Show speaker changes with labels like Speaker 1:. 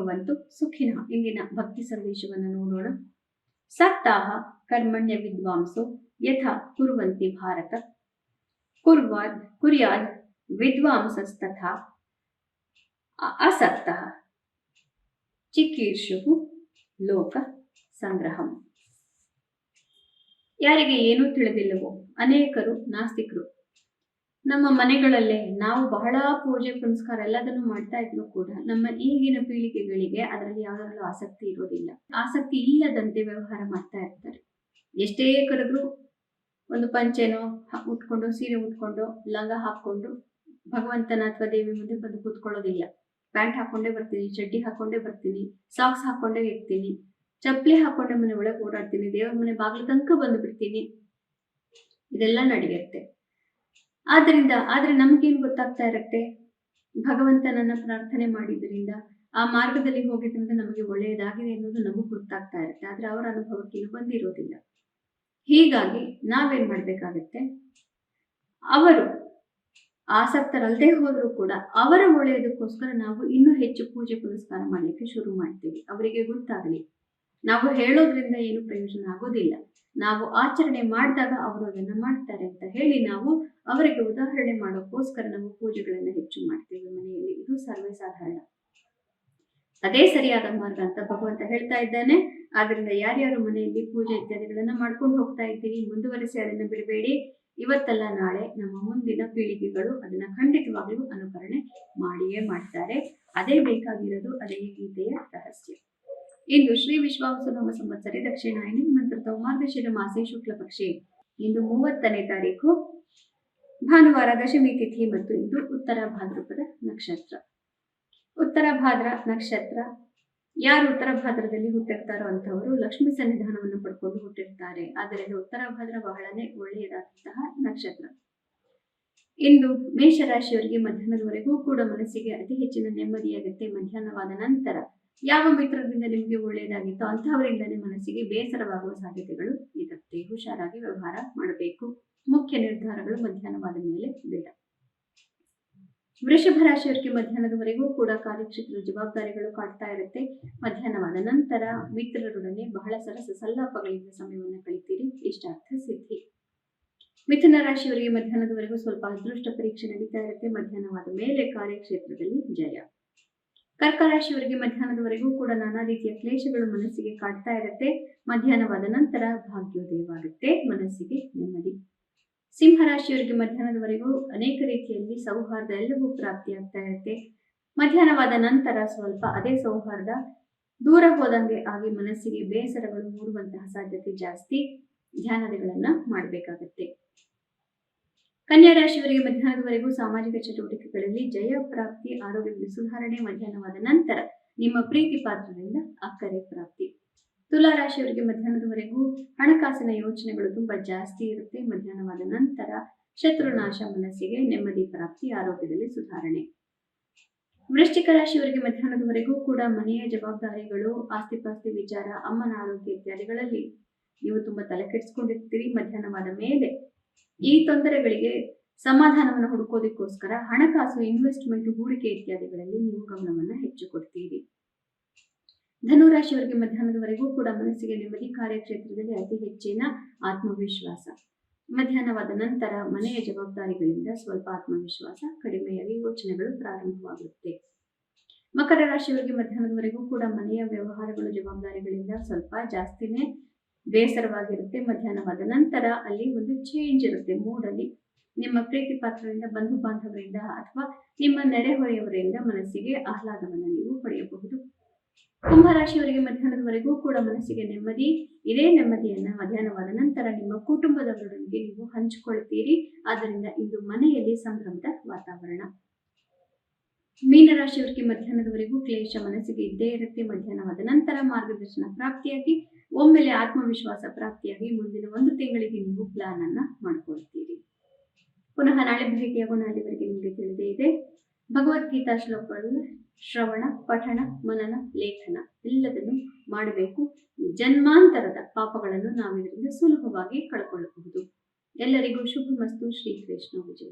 Speaker 1: ಭವಂತು ಸುಖಿನಃ. ಇಂದಿನ ಭಕ್ತಿ ಸಂದೇಶವನ್ನು ನೋಡೋಣ. ಸಕ್ತಾಹ ಕರ್ಮಣ್ಯ ವಿದ್ವಾಂಸೋ ಯಥಾ ಕುರ್ವಂತಿ ಭಾರತ ಕುರ್ಯಾದ್ ವಿದ್ವಾಂಸಸ್ತಥಾ ಅಸಕ್ತಃ ಚಿಕೀರ್ಷು ಲೋಕ ಸಂಗ್ರಹಂ. ಯಾರಿಗೆ ಏನೂ ತಿಳಿದಿಲ್ಲವೋ ಅನೇಕರು ನಾಸ್ತಿಕರು. ನಮ್ಮ ಮನೆಗಳಲ್ಲೇ ನಾವು ಬಹಳ ಪೂಜೆ ಪುನಸ್ಕಾರ ಎಲ್ಲದನ್ನು ಮಾಡ್ತಾ ಇದ್ರು ಕೂಡ ನಮ್ಮ ಈಗಿನ ಪೀಳಿಗೆಗಳಿಗೆ ಅದರಲ್ಲಿ ಯಾವುದಾದ್ರೂ ಆಸಕ್ತಿ ಇರೋದಿಲ್ಲ. ಆಸಕ್ತಿ ಇಲ್ಲದಂತೆ ವ್ಯವಹಾರ ಮಾಡ್ತಾ ಇರ್ತಾರೆ. ಎಷ್ಟೇ ಕರೆದ್ರು ಒಂದು ಪಂಚೆನೋ ಉಟ್ಕೊಂಡು, ಸೀರೆ ಉಟ್ಕೊಂಡು, ಲಂಗ ಹಾಕೊಂಡು ಭಗವಂತನ ಅಥವಾ ದೇವಿ ಮುಂದೆ ಬಂದು ಕೂತ್ಕೊಳ್ಳೋದಿಲ್ಲ. ಪ್ಯಾಂಟ್ ಹಾಕೊಂಡೇ ಬರ್ತೀನಿ, ಚಡ್ಡಿ ಹಾಕೊಂಡೇ ಬರ್ತೀನಿ, ಸಾಕ್ಸ್ ಹಾಕೊಂಡೇ ಇರ್ತೀನಿ, ಚಪ್ಪಲಿ ಹಾಕೊಂಡೆ ಮನೆ ಒಳಗೆ ಓಡಾಡ್ತೀನಿ, ದೇವ್ರ ಮನೆ ಬಾಗಿಲು ತನಕ ಬಂದು ಬಿಡ್ತೀನಿ. ಇದೆಲ್ಲ ನಡೆಯುತ್ತೆ. ಆದ್ರೆ ನಮ್ಗೇನು ಗೊತ್ತಾಗ್ತಾ ಇರತ್ತೆ, ಭಗವಂತನನ್ನ ಪ್ರಾರ್ಥನೆ ಮಾಡಿದ್ರಿಂದ ಆ ಮಾರ್ಗದಲ್ಲಿ ಹೋಗಿದ್ರಿಂದ ನಮಗೆ ಒಳ್ಳೆಯದಾಗಿದೆ ಅನ್ನೋದು ನಮಗೆ ಗೊತ್ತಾಗ್ತಾ ಇರುತ್ತೆ. ಆದ್ರೆ ಅವರ ಅನುಭವಕ್ಕೆ ಇನ್ನು ಬಂದಿರೋದಿಲ್ಲ. ಹೀಗಾಗಿ ನಾವೇನ್ ಮಾಡ್ಬೇಕಾಗತ್ತೆ, ಅವರು ಆಸಕ್ತರಲ್ಲದೆ ಹೋದ್ರೂ ಕೂಡ ಅವರ ಒಳ್ಳೆಯದಕ್ಕೋಸ್ಕರ ನಾವು ಇನ್ನೂ ಹೆಚ್ಚು ಪೂಜೆ ಪುನಸ್ಕಾರ ಮಾಡ್ಲಿಕ್ಕೆ ಶುರು ಮಾಡ್ತೀವಿ. ಅವರಿಗೆ ಗೊತ್ತಾಗಲಿ ನಾವು ಹೇಳೋದ್ರಿಂದ ಏನು ಪ್ರಯೋಜನ ಆಗೋದಿಲ್ಲ, ನಾವು ಆಚರಣೆ ಮಾಡಿದಾಗ ಅವರು ಅದನ್ನ ಮಾಡ್ತಾರೆ ಅಂತ ಹೇಳಿ ನಾವು ಅವರಿಗೆ ಉದಾಹರಣೆ ಮಾಡೋಕ್ಕೋಸ್ಕರ ನಾವು ಪೂಜೆಗಳನ್ನ ಹೆಚ್ಚು ಮಾಡ್ತೇವೆ ಮನೆಯಲ್ಲಿ. ಇದು ಸರ್ವೇ ಸಾಧಾರಣ. ಅದೇ ಸರಿಯಾದ ಮಾರ್ಗ ಅಂತ ಭಗವಂತ ಹೇಳ್ತಾ ಇದ್ದಾನೆ. ಆದ್ರಿಂದ ಯಾರ್ಯಾರು ಮನೆಯಲ್ಲಿ ಪೂಜೆ ಇತ್ಯಾದಿಗಳನ್ನ ಮಾಡ್ಕೊಂಡು ಹೋಗ್ತಾ ಇದ್ದೀರಿ, ಮುಂದುವರಿಸಿ, ಅದನ್ನ ಬಿಡಬೇಡಿ. ಇವತ್ತಲ್ಲ ನಾಳೆ ನಮ್ಮ ಮುಂದಿನ ಪೀಳಿಗೆಗಳು ಅದನ್ನ ಖಂಡಿತವಾಗ್ಲೂ ಅನುಕರಣೆ ಮಾಡಿಯೇ ಮಾಡ್ತಾರೆ. ಅದೇ ಬೇಕಾಗಿರೋದು, ಅದೇ ಗೀತೆಯ ರಹಸ್ಯ. ಇಂದು ಶ್ರೀ ವಿಶ್ವಾವಸುನಾಮ ಸಂವತ್ಸರೆ ದಕ್ಷಿಣಾಯನಿ ಮಂತ್ರತೋ ಮಾರ್ಗಶಿರ ಮಾಸೆ ಶುಕ್ಲ ಪಕ್ಷೆ. ಇಂದು 30ನೇ ತಾರೀಕು ಭಾನುವಾರ, ದಶಮಿ ತಿಥಿ ಮತ್ತು ಇಂದು ಉತ್ತರ ಭಾದ್ರಪದ ನಕ್ಷತ್ರ. ಉತ್ತರ ಭಾದ್ರ ನಕ್ಷತ್ರ, ಯಾರು ಉತ್ತರ ಭಾದ್ರದಲ್ಲಿ ಹುಟ್ಟಿರ್ತಾರೋ ಅಂತವರು ಲಕ್ಷ್ಮೀ ಸನ್ನಿಧಾನವನ್ನು ಪಡ್ಕೊಂಡು ಹುಟ್ಟಿರ್ತಾರೆ. ಆದ್ದರಿಂದ ಉತ್ತರ ಭಾದ್ರ ಬಹಳನೇ ಒಳ್ಳೆಯದಾದಂತಹ ನಕ್ಷತ್ರ. ಇಂದು ಮೇಷರಾಶಿಯವರಿಗೆ ಮಧ್ಯಾಹ್ನದವರೆಗೂ ಕೂಡ ಮನಸ್ಸಿಗೆ ಅತಿ ಹೆಚ್ಚಿನ ನೆಮ್ಮದಿಯಾಗುತ್ತೆ. ಮಧ್ಯಾಹ್ನವಾದ ನಂತರ ಯಾವ ಮಿತ್ರರಿಂದ ನಿಮಗೆ ಒಳ್ಳೆಯದಾಗಿತ್ತೋ ಅಂತಹವರಿಂದನೇ ಮನಸ್ಸಿಗೆ ಬೇಸರವಾಗುವ ಸಾಧ್ಯತೆಗಳು ಇರುತ್ತೆ. ಹುಷಾರಾಗಿ ವ್ಯವಹಾರ ಮಾಡಬೇಕು. ಮುಖ್ಯ ನಿರ್ಧಾರಗಳು ಮಧ್ಯಾಹ್ನವಾದ ಮೇಲೆ ಬೇಡ. ವೃಷಭ ರಾಶಿಯವರಿಗೆ ಮಧ್ಯಾಹ್ನದವರೆಗೂ ಕೂಡ ಕಾರ್ಯಕ್ಷೇತ್ರದ ಜವಾಬ್ದಾರಿಗಳು ಕಾಡ್ತಾ ಇರುತ್ತೆ. ಮಧ್ಯಾಹ್ನವಾದ ನಂತರ ಮಿತ್ರರೊಡನೆ ಬಹಳ ಸರಸ ಸಲ್ಲಾಪಗಳಿಂದ ಸಮಯವನ್ನು ಕಳಿತೀರಿ. ಇಷ್ಟಾರ್ಥ ಸಿದ್ಧಿ. ಮಿಥುನ ರಾಶಿಯವರಿಗೆ ಮಧ್ಯಾಹ್ನದವರೆಗೂ ಸ್ವಲ್ಪ ಅದೃಷ್ಟ ಪರೀಕ್ಷೆ ನಡೀತಾ ಇರುತ್ತೆ. ಮಧ್ಯಾಹ್ನವಾದ ಮೇಲೆ ಕಾರ್ಯಕ್ಷೇತ್ರದಲ್ಲಿ ಜಯ. ಕರ್ಕ ರಾಶಿಯವರಿಗೆ ಮಧ್ಯಾಹ್ನದವರೆಗೂ ಕೂಡ ನಾನಾ ರೀತಿಯ ಕ್ಲೇಶಗಳು ಮನಸ್ಸಿಗೆ ಕಾಡ್ತಾ ಇರುತ್ತೆ. ಮಧ್ಯಾಹ್ನವಾದ ನಂತರ ಭಾಗ್ಯೋದಯವಾಗುತ್ತೆ, ಮನಸ್ಸಿಗೆ ನೆಮ್ಮದಿ. ಸಿಂಹರಾಶಿಯವರಿಗೆ ಮಧ್ಯಾಹ್ನದವರೆಗೂ ಅನೇಕ ರೀತಿಯಲ್ಲಿ ಸೌಹಾರ್ದ ಎಲ್ಲವೂ ಪ್ರಾಪ್ತಿಯಾಗ್ತಾ ಇರುತ್ತೆ. ಮಧ್ಯಾಹ್ನವಾದ ನಂತರ ಸ್ವಲ್ಪ ಅದೇ ಸೌಹಾರ್ದ ದೂರ ಹೋದಂಗೆ ಆಗಿ ಮನಸ್ಸಿಗೆ ಬೇಸರಗಳು ಮೂಡುವಂತಹ ಸಾಧ್ಯತೆ ಜಾಸ್ತಿ. ಧ್ಯಾನಗಳನ್ನ ಮಾಡಬೇಕಾಗತ್ತೆ. ಕನ್ಯಾ ರಾಶಿಯವರಿಗೆ ಮಧ್ಯಾಹ್ನದವರೆಗೂ ಸಾಮಾಜಿಕ ಚಟುವಟಿಕೆಗಳಲ್ಲಿ ಜಯ ಪ್ರಾಪ್ತಿ, ಆರೋಗ್ಯದಲ್ಲಿ ಸುಧಾರಣೆ. ಮಧ್ಯಾಹ್ನವಾದ ನಂತರ ನಿಮ್ಮ ಪ್ರೀತಿ ಪಾತ್ರರಿಂದ ಅಕ್ಕರೆ ಪ್ರಾಪ್ತಿ. ತುಲಾ ರಾಶಿಯವರಿಗೆ ಮಧ್ಯಾಹ್ನದವರೆಗೂ ಹಣಕಾಸಿನ ಯೋಚನೆಗಳು ತುಂಬಾ ಜಾಸ್ತಿ ಇರುತ್ತೆ. ಮಧ್ಯಾಹ್ನವಾದ ನಂತರ ಶತ್ರುನಾಶ, ಮನಸ್ಸಿಗೆ ನೆಮ್ಮದಿ ಪ್ರಾಪ್ತಿ, ಆರೋಗ್ಯದಲ್ಲಿ ಸುಧಾರಣೆ. ವೃಶ್ಚಿಕ ರಾಶಿಯವರಿಗೆ ಮಧ್ಯಾಹ್ನದವರೆಗೂ ಕೂಡ ಮನೆಯ ಜವಾಬ್ದಾರಿಗಳು, ಆಸ್ತಿಪಾಸ್ತಿ ವಿಚಾರ, ಅಮ್ಮನ ಆರೋಗ್ಯ ಇತ್ಯಾದಿಗಳಲ್ಲಿ ನೀವು ತುಂಬಾ ತಲೆ ಕೆಡಿಸ್ಕೊಂಡಿರ್ತೀರಿ. ಮಧ್ಯಾಹ್ನವಾದ ಮೇಲೆ ಈ ತೊಂದರೆಗಳಿಗೆ ಸಮಾಧಾನವನ್ನು ಹುಡುಕೋದಕ್ಕೋಸ್ಕರ ಹಣಕಾಸು, ಇನ್ವೆಸ್ಟ್ಮೆಂಟ್, ಹೂಡಿಕೆ ಇತ್ಯಾದಿಗಳಲ್ಲಿ ನೀವು ಗಮನವನ್ನ ಹೆಚ್ಚು ಕೊಡ್ತೀರಿ. ಧನುರಾಶಿಯವರಿಗೆ ಮಧ್ಯಾಹ್ನದವರೆಗೂ ಕೂಡ ಮನಸ್ಸಿಗೆ ನೆಮ್ಮದಿ, ಕಾರ್ಯಕ್ಷೇತ್ರದಲ್ಲಿ ಅತಿ ಹೆಚ್ಚಿನ ಆತ್ಮವಿಶ್ವಾಸ. ಮಧ್ಯಾಹ್ನವಾದ ನಂತರ ಮನೆಯ ಜವಾಬ್ದಾರಿಗಳಿಂದ ಸ್ವಲ್ಪ ಆತ್ಮವಿಶ್ವಾಸ ಕಡಿಮೆಯಾಗಿ ಯೋಚನೆಗಳು ಪ್ರಾರಂಭವಾಗುತ್ತೆ. ಮಕರ ರಾಶಿಯವರಿಗೆ ಮಧ್ಯಾಹ್ನದವರೆಗೂ ಕೂಡ ಮನೆಯ ವ್ಯವಹಾರಗಳು, ಜವಾಬ್ದಾರಿಗಳಿಂದ ಸ್ವಲ್ಪ ಜಾಸ್ತಿನೇ ಬೇಸರವಾಗಿರುತ್ತೆ. ಮಧ್ಯಾಹ್ನವಾದ ನಂತರ ಅಲ್ಲಿ ಒಂದು ಚೇಂಜ್ ಇರುತ್ತೆ ಮೂಡಲ್ಲಿ. ನಿಮ್ಮ ಪ್ರೀತಿ ಪಾತ್ರರಿಂದ, ಬಂಧು ಬಾಂಧವರಿಂದ ಅಥವಾ ನಿಮ್ಮ ನೆರೆಹೊರೆಯವರಿಂದ ಮನಸ್ಸಿಗೆ ಆಹ್ಲಾದವನ್ನು ನೀವು ಪಡೆಯಬಹುದು. ಕುಂಭರಾಶಿಯವರಿಗೆ ಮಧ್ಯಾಹ್ನದವರೆಗೂ ಕೂಡ ಮನಸ್ಸಿಗೆ ನೆಮ್ಮದಿ. ಇದೇ ನೆಮ್ಮದಿಯನ್ನ ಮಧ್ಯಾಹ್ನವಾದ ನಂತರ ನಿಮ್ಮ ಕುಟುಂಬದವರೊಂದಿಗೆ ನೀವು ಹಂಚಿಕೊಳ್ತೀರಿ. ಆದ್ದರಿಂದ ಇಂದು ಮನೆಯಲ್ಲಿ ಸಂಭ್ರಮದ ವಾತಾವರಣ. ಮೀನರಾಶಿಯವರಿಗೆ ಮಧ್ಯಾಹ್ನದವರೆಗೂ ಕ್ಲೇಶ ಮನಸ್ಸಿಗೆ ಇದ್ದೇ ಇರುತ್ತೆ. ಮಧ್ಯಾಹ್ನವಾದ ನಂತರ ಮಾರ್ಗದರ್ಶನ ಪ್ರಾಪ್ತಿಯಾಗಿ, ಒಮ್ಮೆಲೆ ಆತ್ಮವಿಶ್ವಾಸ ಪ್ರಾಪ್ತಿಯಾಗಿ ಮುಂದಿನ 1 ತಿಂಗಳಿಗೆ ನೀವು ಪ್ಲಾನ್ ಅನ್ನ ಮಾಡ್ಕೊಳ್ತೀರಿ. ಪುನಃ ನಾಳೆ ಭೇಟಿಯಾಗೋಣ. ಅಲ್ಲಿವರೆಗೆ ನಿಮಗೆ ತಿಳಿದೇ ಇದೆ, ಭಗವದ್ಗೀತಾ ಶ್ಲೋಕಗಳು ಶ್ರವಣ, ಪಠಣ, ಮನನ, ಲೇಖನ ಎಲ್ಲದನ್ನು ಮಾಡಬೇಕು. ಜನ್ಮಾಂತರದ ಪಾಪಗಳನ್ನು ನಾವಿದರಿಂದ ಸುಲಭವಾಗಿ ಕಳ್ಕೊಳ್ಳಬಹುದು. ಎಲ್ಲರಿಗೂ ಶುಭ ಮಸ್ತು. ಶ್ರೀಕೃಷ್ಣ ವಿಜಯ.